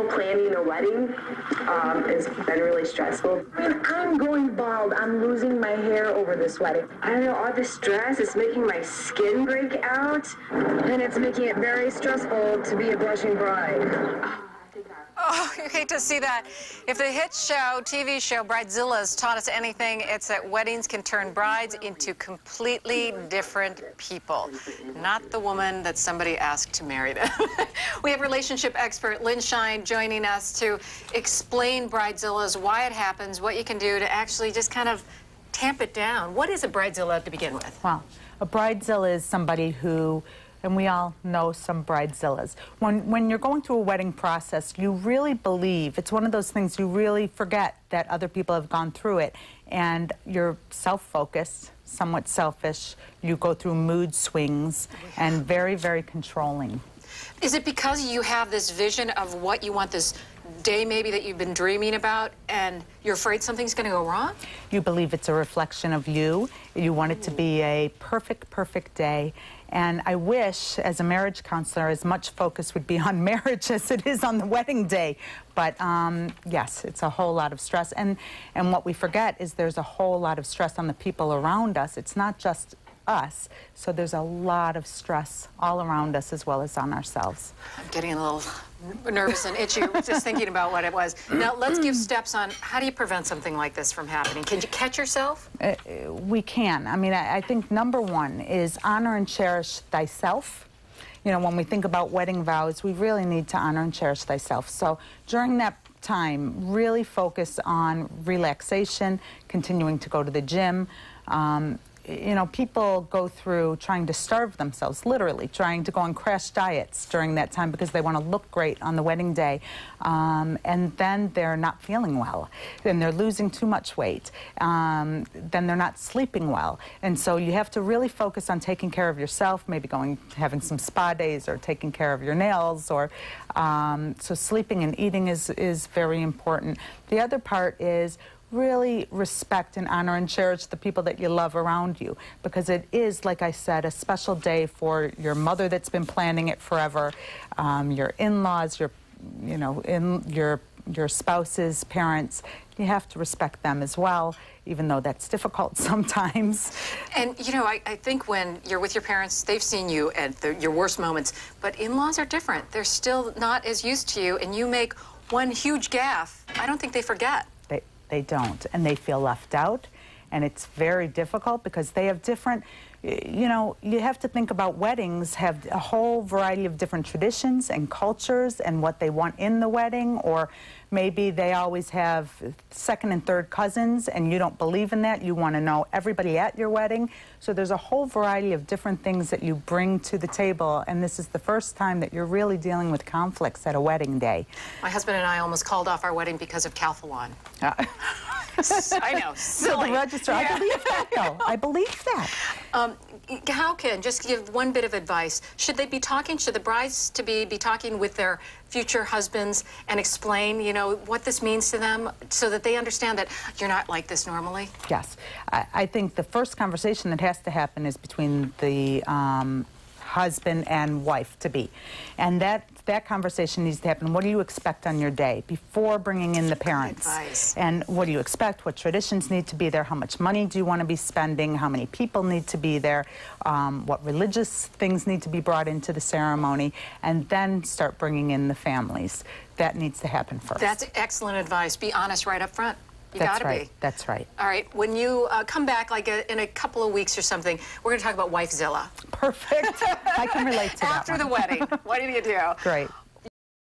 planning a wedding has been really stressful. I mean, I'm going bald. I'm losing my hair over this wedding. I don't know, all this stress is making my skin break out. And it's making it very stressful to be a blushing bride. Oh, you hate to see that. If the hit show, TV show, Bridezilla has taught us anything, it's that weddings can turn brides into completely different people. Not the woman that somebody asked to marry them. We have relationship expert Lynn Shine joining us to explain Bridezilla's, why it happens, what you can do to actually just kind of tamp it down. What is a Bridezilla to begin with? Well, a Bridezilla is somebody who, and we all know some Bridezillas. When you're going through a wedding process, you really believe, it's one of those things you really forget that other people have gone through it, and you're self-focused, somewhat selfish, you go through mood swings, and very, very controlling. Is it because you have this vision of what you want this day maybe that you've been dreaming about, and you're afraid something's going to go wrong? You believe it's a reflection of you. You want it to be a perfect, perfect day. And I wish, as a marriage counselor, as much focus would be on marriage as it is on the wedding day. But yes, it's a whole lot of stress. And what we forget is there's a whole lot of stress on the people around us. It's not just us. So there's a lot of stress all around us as well as on ourselves. I'm getting a little nervous and itchy just thinking about what it was. Now, let's give steps on how do you prevent something like this from happening. Can you catch yourself? We can. I mean, I think number one is honor and cherish thyself. You know, when we think about wedding vows, we really need to honor and cherish thyself. So during that time, really focus on relaxation, continuing to go to the gym. You know, people go through trying to starve themselves, literally, trying to go on crash diets during that time because they want to look great on the wedding day. And then they're not feeling well, and they're losing too much weight. Then they're not sleeping well. And so you have to really focus on taking care of yourself, maybe having some spa days or taking care of your nails. Or so sleeping and eating is very important. The other part is really respect and honor and cherish the people that you love around you, because it is, like I said, a special day for your mother that's been planning it forever, your in-laws, your spouse's parents. You have to respect them as well, even though that's difficult sometimes. And, you know, I think when you're with your parents, they've seen you at your worst moments, but in-laws are different. They're still not as used to you, and you make one huge gaffe. I don't think they forget. They don't, and they feel left out, and it's very difficult because they have different, you know, you have to think about weddings have a whole variety of different traditions and cultures and what they want in the wedding, or maybe they always have second and third cousins and you don't believe in that. You want to know everybody at your wedding. So there's a whole variety of different things that you bring to the table, and this is the first time that you're really dealing with conflicts at a wedding day. My husband and I almost called off our wedding because of Calphalon. I know, silly. The register. Yeah. I believe that, though. I believe that. How can, just give one bit of advice, should they be talking, should the brides to be talking with their future husbands and explain, you know, what this means to them so that they understand that you're not like this normally? Yes. I think the first conversation that has to happen is between the husband and wife-to-be. And that conversation needs to happen. What do you expect on your day before bringing in the parents? Advice. And what do you expect? What traditions need to be there? How much money do you want to be spending? How many people need to be there? What religious things need to be brought into the ceremony? And then start bringing in the families. That needs to happen first. That's excellent advice. Be honest right up front. You gotta be. That's right. All right. When you come back, like in a couple of weeks or something, we're going to talk about Wifezilla. Perfect. I can relate to that. After the wedding, what do you do? Great.